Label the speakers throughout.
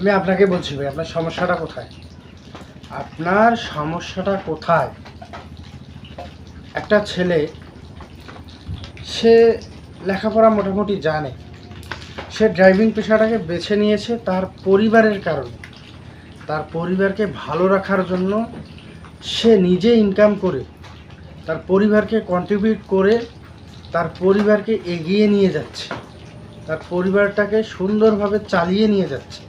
Speaker 1: আমি আপনাকে বলছি ভাই, আপনার সমস্যাটা কোথায়? আপনার সমস্যাটা কোথায়? একটা ছেলে, সে লেখাপড়া মোটামুটি জানে, সে ড্রাইভিং পেশাটাকে বেছে নিয়েছে তার পরিবারের কারণে। তার পরিবারকে ভালো রাখার জন্য সে নিজে ইনকাম করে তার পরিবারকে কন্ট্রিবিউট করে তার পরিবারকে এগিয়ে নিয়ে যাচ্ছে, তার পরিবারটাকে সুন্দরভাবে চালিয়ে নিয়ে যাচ্ছে।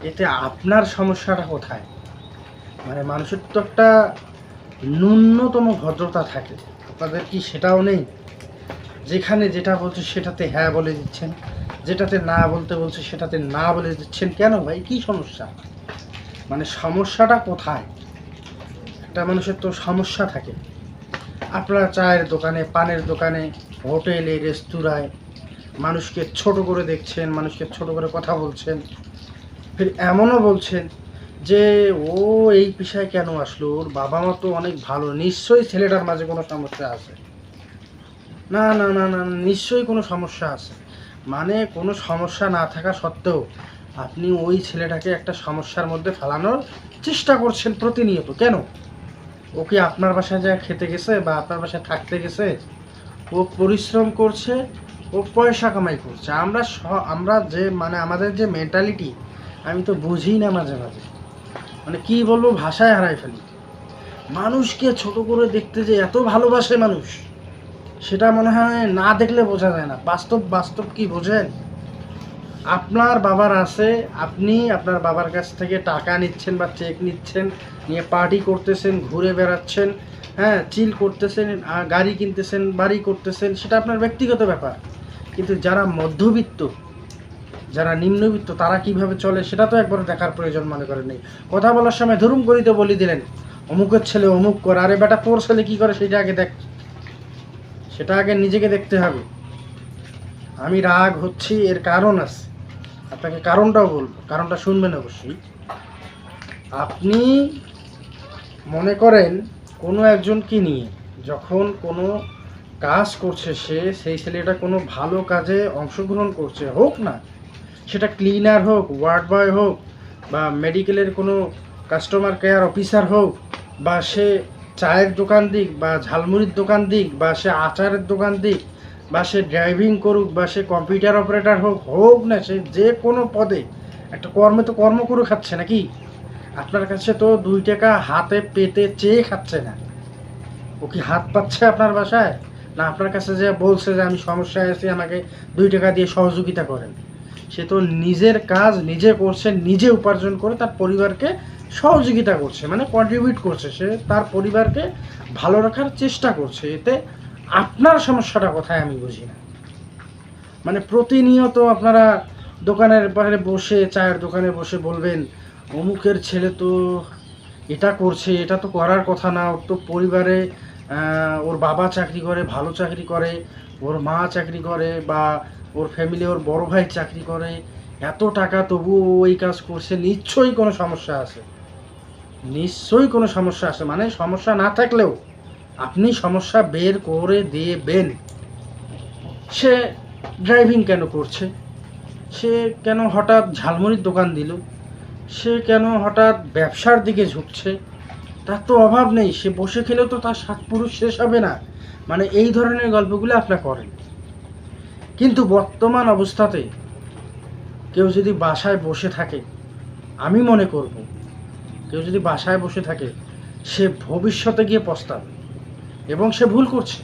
Speaker 1: এতে আপনার সমস্যাটা কোথায়? মানে মানুষের তো একটা ন্যূনতম ভদ্রতা থাকে, আপনাদের কি সেটাও নেই? যেখানে যেটা বলছে সেটাতে হ্যাঁ বলে দিচ্ছেন, যেটাতে না বলতে বলছে সেটাতে না বলে দিচ্ছেন। কেন ভাই, কি সমস্যা? মানে সমস্যাটা কোথায়? একটা মানুষের তো সমস্যা থাকে। আপনারা চায়ের দোকানে, পানের দোকানে, হোটেলে, রেস্তোরাঁয় মানুষকে ছোট করে দেখছেন, মানুষকে ছোট করে কথা বলছেন, ফির এমনও বলছেন যে ও এই পেশায় কেন আসলো, ওর বাবা মা তো অনেক ভালো, নিশ্চয়ই ছেলেটার মাঝে কোনো সমস্যা আছে। না না না না, নিশ্চয়ই কোনো সমস্যা আছে। মানে কোনো সমস্যা না থাকা সত্ত্বেও আপনি ওই ছেলেটাকে একটা সমস্যার মধ্যে ফেলানোর চেষ্টা করছেন প্রতিনিয়ত। কেন? ও কি আপনার বাসায় যা খেতে গেছে বা আপনার বাসায় থাকতে গেছে? ও পরিশ্রম করছে, ও পয়সা কামাই করছে। আমরা যে মানে আমাদের যে মেন্টালিটি, আমি তো বুঝি না মাঝে মাঝে। মানে কি বলবো, ভাষায় হারাই ফেলি। মানুষকে ছোট করে দেখতে যে এত ভালোবাসে মানুষ, সেটা মনে হয় না দেখলে বোঝা যায় না। বাস্তব বাস্তব কি বোঝেন? আপনার বাবার আছে, আপনি আপনার বাবার কাছ থেকে টাকা নিচ্ছেন বা চেক নিচ্ছেন, নিয়ে পার্টি করতেছেন, ঘুরে বেড়াচ্ছেন, হ্যাঁ, চিল করতেছেন, গাড়ি কিনতেছেন, বাড়ি করতেছেন, সেটা আপনার ব্যক্তিগত ব্যাপার। কিন্তু যারা মধ্যবিত্ত, যারা নিম্নবিত্ত, তারা কিভাবে চলে সেটা তো একবার দেখার প্রয়োজন মনে করেন নেই। কথা বলার সময় ধরুম করি তো বলি দিলেন, অমুকের ছেলে অমুক করে, আরে বেটা তোর ছেলে কী করে সেটা আগে দেখ, সেটা আগে নিজেকে দেখতে হবে। আমি রাগ হচ্ছি, এর কারণ আছে, আপনাকে কারণটাও বলবো, কারণটা শুনবেন অবশ্যই। আপনি মনে করেন কোনো একজনকে নিয়ে যখন কোনো কাজ করছে, সেই ছেলেটা কোনো ভালো কাজে অংশগ্রহণ করছে, হোক না সেটা ক্লিনার হোক, ওয়ার্ড বয় হোক, বা মেডিকেলের কোনো কাস্টমার কেয়ার অফিসার হোক, বা সে চায়ের দোকান দিক, বা ঝালমুড়ির দোকান দিক, বা সে আচারের দোকান দিক, বা সে ড্রাইভিং করুক, বা সে কম্পিউটার অপারেটর হোক, হোক না সে যে কোনো পদে একটা কর্মে তো কর্ম করে খাচ্ছে নাকি? আপনার কাছে তো 2 টাকা হাতে পেতে চেয়ে খাচ্ছে না। ও কি হাত পাচ্ছে আপনার বাসায়? না আপনার কাছে যে বলছে যে আমি সমস্যায় আছি, আমাকে 2 টাকা দিয়ে সহযোগিতা করেন? সে তো নিজের কাজ নিজে করছে, নিজে উপার্জন করে তার পরিবারকে সহযোগিতা করছে, মানে কন্ট্রিবিউট করছে, সে তার পরিবারকে ভালো রাখার চেষ্টা করছে। এতে আপনার সমস্যাটা কোথায় আমি বুঝি না। মানে প্রতিনিয়ত আপনারা দোকানের বাইরে বসে, চায়ের দোকানে বসে বলবেন অমুকের ছেলে তো এটা করছে, এটা তো করার কথা না, ওর তো পরিবারে ওর বাবা চাকরি করে, ভালো চাকরি করে, ওর মা চাকরি করে, বা ওর ফ্যামিলি, ওর বড় ভাই চাকরি করে, এত টাকা তবুও ও এই কাজ করছে, নিশ্চয়ই কোনো সমস্যা আছে, নিশ্চয়ই কোনো সমস্যা আছে। মানে সমস্যা না থাকলেও আপনি সমস্যা বের করে দেবেন। সে ড্রাইভিং কেন করছে? সে কেন হঠাৎ ঝালমুড়ির দোকান দিল? সে কেন হঠাৎ ব্যবসার দিকে ঝুঁকছে? তার তো অভাব নেই, সে বসে খেলেও তো তার সাত পুরুষ শেষ হবে না। মানে এই ধরনের গল্পগুলো আপনারা করেন। কিন্তু বর্তমান অবস্থাতে কেউ যদি বাসায় বসে থাকে, আমি মনে করব কেউ যদি বাসায় বসে থাকে, সে ভবিষ্যতে গিয়ে পস্তাবে, এবং সে ভুল করছে,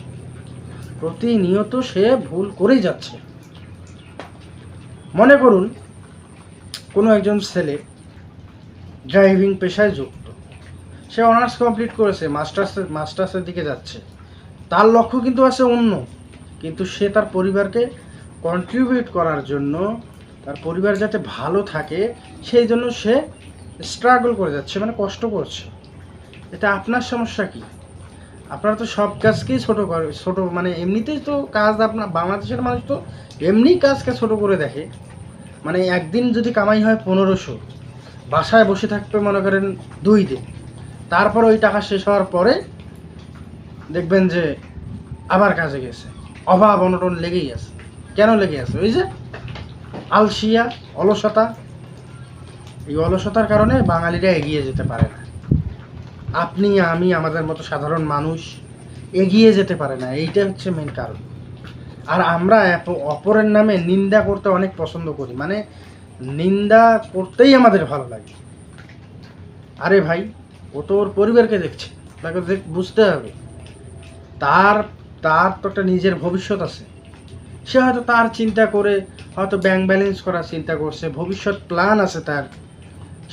Speaker 1: প্রতিনিয়ত সে ভুল করেই যাচ্ছে। মনে করুন কোনো একজন ছেলে ড্রাইভিং পেশায় যুক্ত, সে অনার্স কমপ্লিট করেছে, মাস্টার্সের দিকে যাচ্ছে, তার লক্ষ্য কিন্তু আছে অন্য, কিন্তু সে তার পরিবারকে কন্ট্রিবিউট করার জন্য, তার পরিবার যাতে ভালো থাকে সেই জন্য সে স্ট্রাগল করে যাচ্ছে, মানে কষ্ট করছে। এটা আপনার সমস্যা কি? আপনারা তো সব কাজকেই ছোট, মানে এমনিতেই তো কাজ, আপনার বাংলাদেশের মানুষ তো এমনি কাজকে ছোট করে দেখে। মানে একদিন যদি কামাই হয় 1500, বাসায় বসে থাকবে মনে করেন 2 দিন, তারপর ওই টাকা শেষ হওয়ার পরে দেখবেন যে আবার কাজে গেছে। অভাব অনটন লেগেই আছে। কেন লেগে আছে? ওই যে আলসিয়া, অলসতা, এই অলসতার কারণে বাঙালিরা এগিয়ে যেতে পারে না। আপনি আমি আমাদের মতো সাধারণ মানুষ এগিয়ে যেতে পারে না, এইটা হচ্ছে মেন কারণ। আর আমরা অপরের নামে নিন্দা করতে অনেক পছন্দ করি, মানে নিন্দা করতেই আমাদের ভালো লাগে। আরে ভাই, ও তো ওর পরিবারকে দেখছে, তাকে বুঝতে হবে তার তার তো একটা নিজের ভবিষ্যৎ আছে। সে হয়তো তার চিন্তা করে, হয়তো ব্যাংক ব্যালেন্স করার চিন্তা করছে, ভবিষ্যৎ প্ল্যান আছে তার।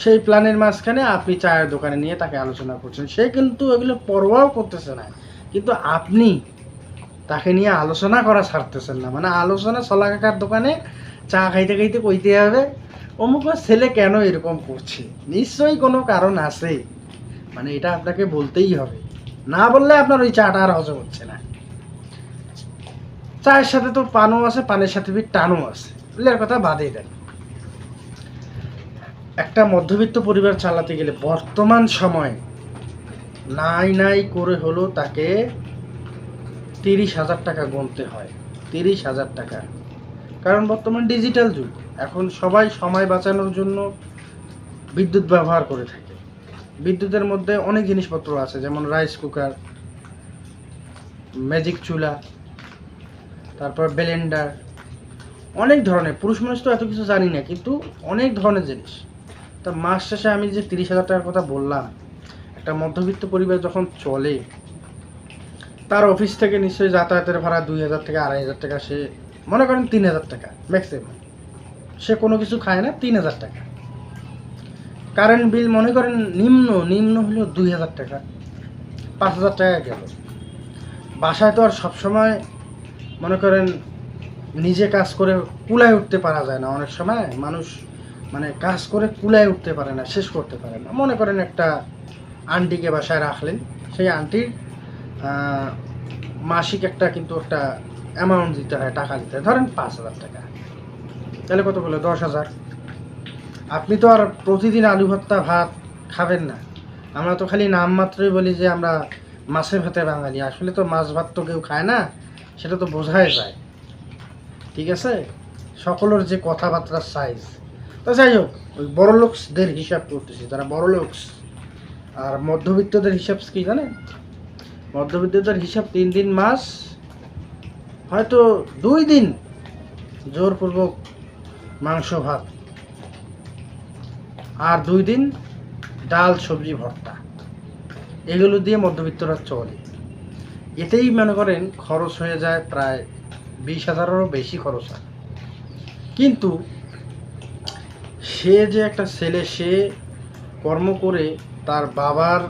Speaker 1: সেই প্ল্যানের মাঝখানে আপনি চায়ের দোকানে নিয়ে তাকে আলোচনা করছেন, সে কিন্তু এগুলো পরোয়াও করতেছে না, কিন্তু আপনি তাকে নিয়ে আলোচনা করা ছাড়তেছেন না। মানে আলোচনা ছলা কাকার দোকানে চা খাইতে খাইতে কইতে হবে অমুক ছেলে কেন এরকম করছে, নিশ্চয়ই কোনো কারণ আছে, মানে এটা আপনাকে বলতেই হবে। না বললে আপনার ওই চাটা আর হজম হচ্ছে না। চায়ের সাথে তো পানও আছে, পানের সাথে টানও আছে, এর কথা বাদেই দেন। একটা মধ্যবিত্ত পরিবার চালাতে গেলে বর্তমান সময়ে নাই নাই করে হলো তাকে 30,000 টাকা গুনতে হয়। 30,000 টাকা, কারণ বর্তমান ডিজিটাল যুগ। এখন সবাই সময় বাঁচানোর জন্য বিদ্যুৎ ব্যবহার করে থাকে। বিদ্যুতের মধ্যে অনেক জিনিসপত্র আছে, যেমন রাইস কুকার, ম্যাজিক চুলা, তারপর ব্লেন্ডার, অনেক ধরনের। পুরুষ মানুষ তো এত কিছু জানি না, কিন্তু অনেক ধরনের জিনিস। তা মাস শেষে আমি যে 30,000 টাকার কথা বললাম, একটা মধ্যবিত্ত পরিবার যখন চলে, তার অফিস থেকে নিশ্চয়ই যাতায়াতের ভাড়া 2,000 থেকে 2,500 টাকা, সে মনে করেন 3,000 টাকা ম্যাক্সিমাম, সে কোনো কিছু খায় না, 3,000 টাকা। কারেন্ট বিল মনে করেন নিম্ন নিম্ন হলেও 2,000 টাকা, 5,000 টাকা গেল। বাসায় তো আর সবসময় মনে করেন নিজে কাজ করে কুলায় উঠতে পারা যায় না। অনেক সময় মানুষ মানে কাজ করে কুলায় উঠতে পারে না, শেষ করতে পারে না। মনে করেন একটা আন্টিকে বাসায় রাখলেন, সেই আন্টির মাসিক একটা কিন্তু একটা অ্যামাউন্ট দিতে হয়, টাকা দিতে হয়, ধরেন 5,000 টাকা, তাহলে কত বলে 10,000। আপনি তো আর প্রতিদিন আলু ভর্তা ভাত খাবেন না। আমরা তো খালি নামমাত্রই বলি যে আমরা মাছে ভাতে বাঙালি, আসলে তো মাছ ভাত তো কেউ খায় না, সেটা তো বোঝাই যায়। ঠিক আছে, সকলের যে কথাবার্তার সাইজ। তো যাই হোক, ওই বড় লোকসদের হিসাব করতেছি, যারা বড় লোকস। আর মধ্যবিত্তদের হিসাব কি জানেন? মধ্যবিত্তদের হিসাব 3 দিন মাস, হয়তো 2 দিন জোরপূর্বক মাংস ভাত, আর 2 দিন ডাল সবজি ভর্তা, এগুলো দিয়ে মধ্যবিত্তরা চলে। এতেই মনে করেন খরচ হয়ে যায় প্রায় 20,000-এরও বেশি খরচ হয়। কিন্তু সে যে একটা ছেলে, সে কর্ম করে তার বাবার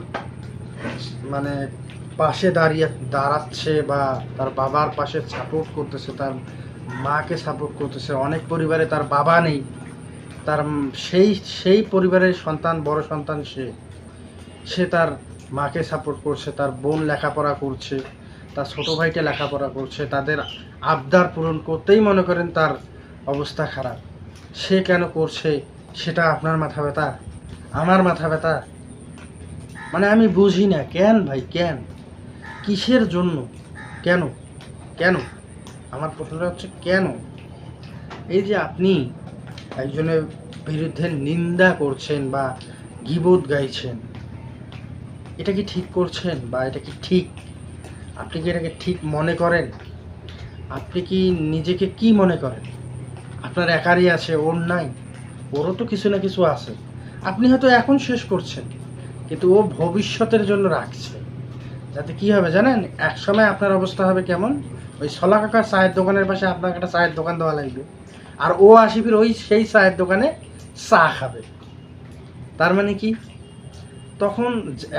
Speaker 1: মানে পাশে দাঁড়াচ্ছে, বা তার বাবার পাশে সাপোর্ট করতেছে, তার মাকে সাপোর্ট করতেছে। অনেক পরিবারে তার বাবা নেই, তার সেই পরিবারের সন্তান, বড় সন্তান, সে তার মাকে সাপোর্ট করছে, তার বোন লেখাপড়া করছে, তার ছোটো ভাইটা লেখাপড়া করছে, তাদের আবদার পূরণ করতেই মনে করেন তার অবস্থা খারাপ। সে কেন করছে সেটা আপনার মাথা ব্যথা, আমার মাথা ব্যথা। মানে আমি বুঝি না, কেন ভাই, কেন, কিসের জন্য, কেন কেন আমার প্রশ্নটা হচ্ছে কেন? এই যে আপনি একজনের বিরুদ্ধে নিন্দা করছেন বা গীবত গাইছেন, এটা কি ঠিক করছেন? বা এটা কি ঠিক? আপনি কি এটাকে ঠিক মনে করেন? আপনি কি নিজেকে কি মনে করেন? আপনার একারই আছে, ওর নাই? ওরও তো কিছু না কিছু আছে। আপনি হয়তো এখন শেষ করছেন, কিন্তু ও ভবিষ্যতের জন্য রাখছে, যাতে কি হবে জানেন? এক সময় আপনার অবস্থা হবে কেমন? ওই ছলা কাকার চায়ের দোকানের পাশে আপনাকে একটা চায়ের দোকান দেওয়া লাগবে, আর ও আসিবির ওই সেই চায়ের দোকানে চা খাবে। তার মানে কি, তখন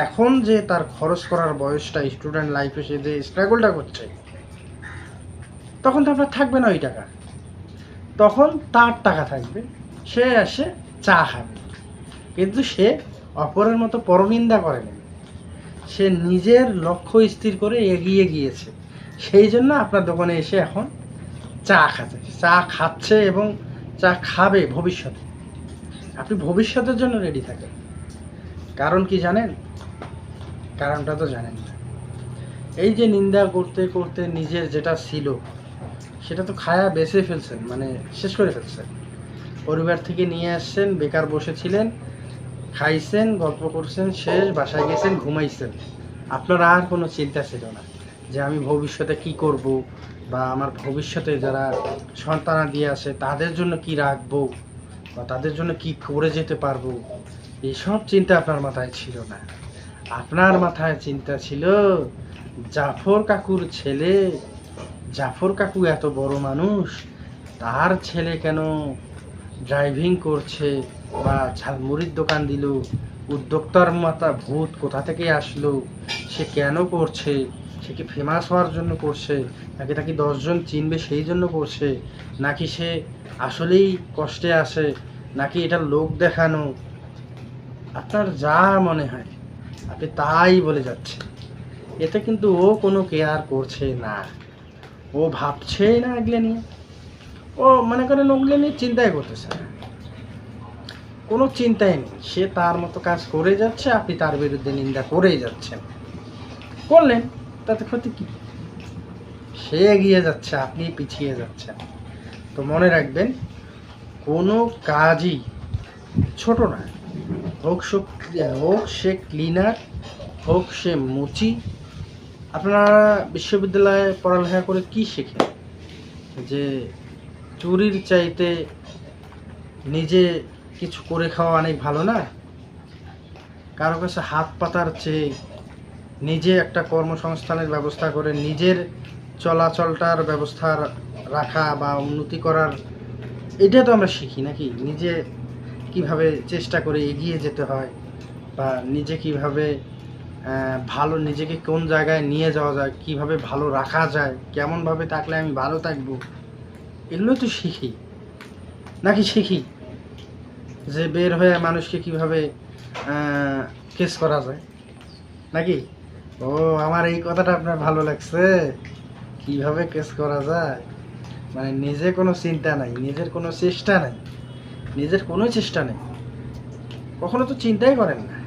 Speaker 1: এখন যে তার খরচ করার বয়সটা, স্টুডেন্ট লাইফে সে যে স্ট্রাগলটা করছে, তখন তো আপনার থাকবে না ওই টাকা, তখন তার টাকা থাকবে, সে এসে চা খাবে। কিন্তু সে অপরের মতো পরনিন্দা করেনি, সে নিজের লক্ষ্য স্থির করে এগিয়ে গিয়েছে। সেই জন্য আপনার দোকানে এসে এখন চা খাচ্ছে এবং চা খাবে ভবিষ্যতে। আপনি ভবিষ্যতের জন্য রেডি থাকেন। কারণ কি জানেন? কারণটা তো জানেন না। এই যে নিন্দা করতে করতে নিজের যেটা ছিল সেটা তো খায়া বেঁচে ফেলছেন, মানে শেষ করে ফেলছেন। পরিবার থেকে নিয়ে আসছেন, বেকার বসেছিলেন, খাইছেন, গল্প করছেন, শেষ, বাসায় গেছেন, ঘুমাইছেন। আপনার আর কোনো চিন্তা ছিল না যে আমি ভবিষ্যতে কি করব, বা আমার ভবিষ্যতে যারা সন্তানাদি আছে তাদের জন্য কি রাখবো, বা তাদের জন্য কি করে যেতে পারবো, এইসব চিন্তা আপনার মাথায় ছিল না। আপনার মাথায় চিন্তা ছিল জাফর কাকুর ছেলে, জাফর কাকু এত বড় মানুষ, তার ছেলে কেন ড্রাইভিং করছে বা ঝালমুড়ির দোকান দিল, উদ্যোক্তার মাথা ভূত কোথা থেকে আসলো, সে কেন করছে, সে কি ফেমাস হওয়ার জন্য করছে, নাকি তাকে 10 জন চিনবে সেই জন্য করছে, নাকি সে আসলেই কষ্টে আছে, নাকি এটা লোক দেখানো। আপনার যা মনে হয় আপনি তাই বলে যাচ্ছেন। এতে কিন্তু ও কোনো কেয়ার করছে না, ও ভাবছেই না এগুলো নিয়ে। ও মনে করেন ওগুলো নিয়ে চিন্তাই করতেছে না, কোনো চিন্তাই নেই। সে তার মতো কাজ করে যাচ্ছে, আপনি তার বিরুদ্ধে নিন্দা করেই যাচ্ছেন। করলেন, তাতে ক্ষতি কি? সে এগিয়ে যাচ্ছে, আপনি পিছিয়ে যাচ্ছেন। তো মনে রাখবেন, কোনো কাজই ছোট না। হোক সে ক্লিনার, হোক সে মুচি। আপনারা বিশ্ববিদ্যালয়ে পড়ালেখা করে কি শেখেন? যে চুরির চাইতে নিজে কিছু করে খাওয়া অনেক ভালো না? কারো কাছে হাত পাতার চেয়ে নিজে একটা কর্মসংস্থানের ব্যবস্থা করে নিজের চলাচলটার ব্যবস্থা রাখা বা উন্নতি করার, এটা তো আমরা শিখি নাকি? নিজে কিভাবে চেষ্টা করে এগিয়ে যেতে হয়, বা নিজে কিভাবে ভালো, নিজেকে কোন জায়গায় নিয়ে যাওয়া যায়, কিভাবে ভালো রাখা যায়, কেমনভাবে থাকলে আমি ভালো থাকবো, এগুলো তো শিখি নাকি? শিখি যে বের হয়ে মানুষকে কিভাবে কেস করা যায় নাকি? ও, আমার এই কথাটা আপনার ভালো লাগছে, কিভাবে কেস করা যায়। মানে নিজে কোনো চিন্তা নাই, নিজের কোনো চেষ্টা নাই, নিজের কোনো চেষ্টা নেই, কখনো তো চিন্তাই করেন না।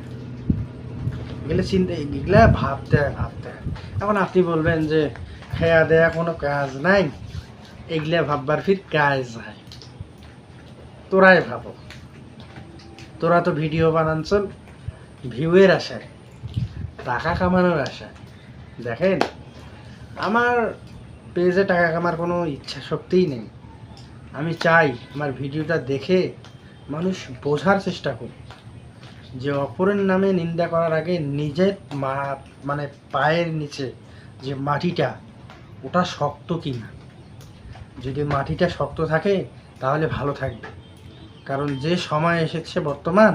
Speaker 1: এগুলো চিন্তা, এগুলা ভাবতে ভাবতে এখন আপনি বলবেন যে খেয়া দেয়া কোনো কাজ নাই, এগুলা ভাববার ফির কাজ হয়। তোরাই ভাবো, তোরা তো ভিডিও বানাচ্ছেন ভিউয়ের আশায়, টাকা কামানোর আশায়। দেখেন, আমার পেজে টাকা কামার কোনো ইচ্ছা শক্তিই নেই। আমি চাই আমার ভিডিওটা দেখে মানুষ বোঝার চেষ্টা করুক যে অপরের নামে নিন্দা করার আগে নিজের মানে পায়ের নিচে যে মাটিটা, ওটা শক্ত কি না। যদি মাটিটা শক্ত থাকে তাহলে ভালো থাকবে। কারণ যে সময় এসেছে বর্তমান,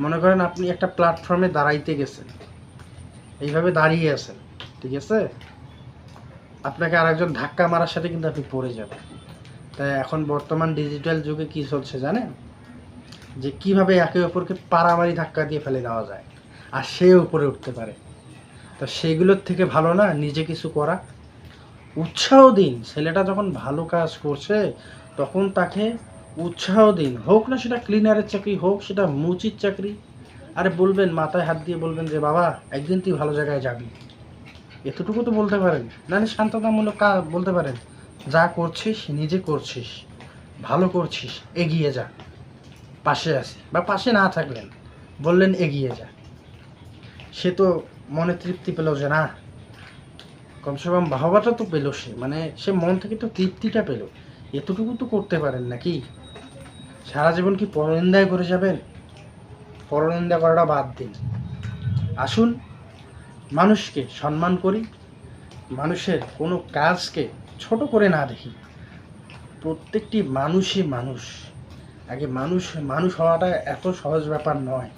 Speaker 1: মনে করেন আপনি একটা প্ল্যাটফর্মে দাঁড়াইতে গেছেন, এইভাবে দাঁড়িয়ে আছেন, ঠিক আছে, আপনাকে আরেকজন ধাক্কা মারার সাথে কিন্তু আপনি পড়ে যাবেন। তাই এখন বর্তমান ডিজিটাল যুগে কি চলছে জানেন? যে কিভাবে একে অপরকে পাড়ামারি ধাক্কা দিয়ে ফেলে দেওয়া যায় আর সে উপরে উঠতে পারে। তো সেগুলোর থেকে ভালো না নিজে কিছু করা। উৎসাহ দিন, ছেলেটা যখন ভালো কাজ করছে তখন তাকে উৎসাহ দিন, হোক না সেটা ক্লিনারের চাকরি, হোক সেটা মুচির চাকরি। আরে বলবেন, মাথায় হাত দিয়ে বলবেন যে বাবা একদিন তুই ভালো জায়গায় যাবি, এতটুকু তো বলতে পারেন। নাহলে সান্ত্বনামূলক বলতে পারেন, যা করছিস নিজে করছিস, ভালো করছিস, এগিয়ে যা, পাশে আছি। বা পাশে না থাকলেন, বললেন এগিয়ে যা। সে তো মনে তৃপ্তি পেল যে না, কমসে কম বাহবাটা তো পেলো সে, মানে সে মন থেকে তো তৃপ্তিটা পেল। এতটুকু তো করতে পারেন নাকি? সারা জীবন কি পরনিন্দায় করে যাবেন? পরনিন্দা করাটা বাদ দিন। আসুন মানুষকে সম্মান করি, মানুষের কোনো কাজকে ছোট করে না দেখি। প্রত্যেকটি মানুষই মানুষ। আগে মানুষ হওয়াটা এত সহজ ব্যাপার নয়,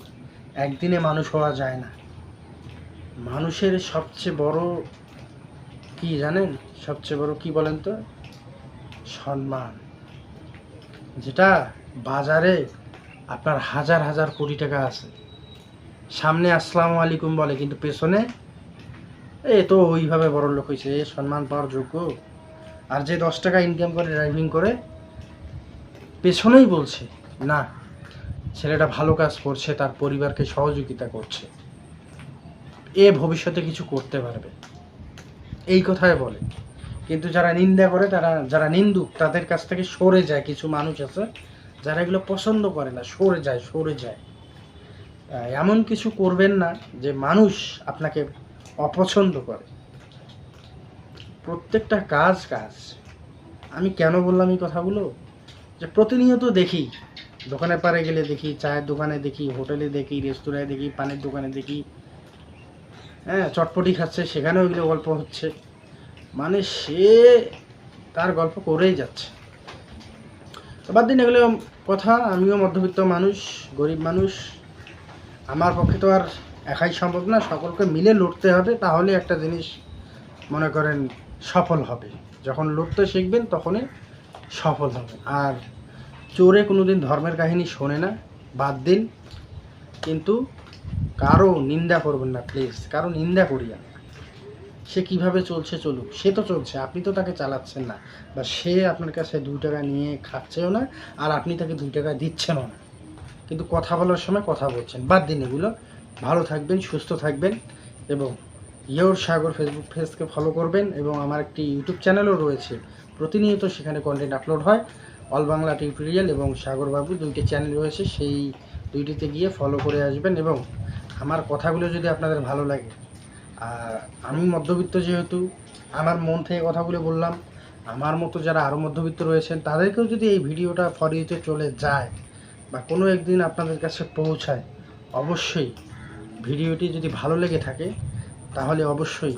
Speaker 1: একদিনে মানুষ হওয়া যায় না। মানুষের সবচেয়ে বড় কি জানেন? সবচেয়ে বড় কি বলেন তো? সম্মান। যেটা বাজারে আপনার হাজার হাজার কোটি টাকা আছে, সামনে আসসালামু আলাইকুম বলে, কিন্তু পেছনে এ তো ওইভাবে বড় লোক হয়েছে, এ সম্মান পাওয়ার যোগ্য। আর যে 10 টাকা ইনকাম করে ড্রাইভিং করে, পেছনেই বলছে না ছেলেটা ভালো কাজ করছে, তার পরিবারকে সহযোগিতা করছে, এ ভবিষ্যতে কিছু করতে পারবে, এই কথাই বলে। কিন্তু যারা নিন্দা করে, যারা নিন্দুক, তাদের কাছ থেকে সরে যায় কিছু মানুষ আছে যারা এগুলো পছন্দ করে না, সরে যায়। এমন কিছু করবেন না যে মানুষ আপনাকে অপছন্দ করে। প্রত্যেকটা কাজ। আমি কেন বললাম এই কথাগুলো, যে প্রতিনিয়ত দেখি, দোকানে পারে গেলে দেখি, চায়ের দোকানে দেখি, হোটেলে দেখি, রেস্তোরাঁয় দেখি, পানের দোকানে দেখি, হ্যাঁ, চটপটি খাচ্ছে, সেখানেও এগুলো গল্প হচ্ছে। মানে সে তার গল্প করেই যাচ্ছে। তো বাদ দিন এগুলো কথা। আমিও মধ্যবিত্ত মানুষ, গরিব মানুষ। আমার পক্ষে তো আর একাই সম্ভব না, সকলকে মিলে লড়তে হবে, তাহলে একটা জিনিস মনে করেন সফল হবে। যখন লড়তে শিখবেন তখনই সফল হবে। আর চোরে কোনোদিন ধর্মের কাহিনী শোনে না, বাদ দিন। কিন্তু কারো নিন্দা করবেন না প্লিজ, কারো নিন্দা করিয়া না। সে কিভাবে চলছে চলুক, সে তো চলছে, আপনি তো তাকে চালাচ্ছেন না, বা সে আপনার কাছে 2 টাকা নিয়ে খাচ্ছেও না, আর আপনি তাকে 2 টাকা দিচ্ছেনও না, কিন্তু কথা বলার সময় কথা বলছেন। বাদ দিন এগুলো। ভালো থাকবেন, সুস্থ থাকবেন, এবং ইয়োর সাগর ফেসবুক পেজকে ফলো করবেন, এবং আমার একটি ইউটিউব চ্যানেলও রয়েছে, প্রতিনিয়ত সেখানে কন্টেন্ট আপলোড হয়। অল বাংলা টিউটোরিয়াল এবং সাগর বাবু 2টি চ্যানেল রয়েছে, সেই 2টিতে গিয়ে ফলো করে আসবেন। এবং আমার কথাগুলো যদি আপনাদের ভালো লাগে, আর আমি মধ্যবিত্ত যেহেতু, আমার মন থেকে কথাগুলো বললাম, আমার মতো যারা আরও মধ্যবিত্ত রয়েছেন তাদেরকেও যদি এই ভিডিওটা ফর ইউতে চলে যায়, বা কোনো একদিন আপনাদের কাছে পৌঁছায়, অবশ্যই ভিডিওটি যদি ভালো লেগে থাকে তাহলে অবশ্যই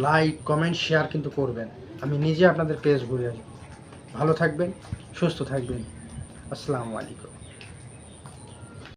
Speaker 1: লাইক, কমেন্ট, শেয়ার কিন্তু করবেন। আমি নিজে আপনাদের পেজ ঘুরে আসবো। ভালো থাকবেন, সুস্থ থাকবেন। আসসালামু আলাইকুম।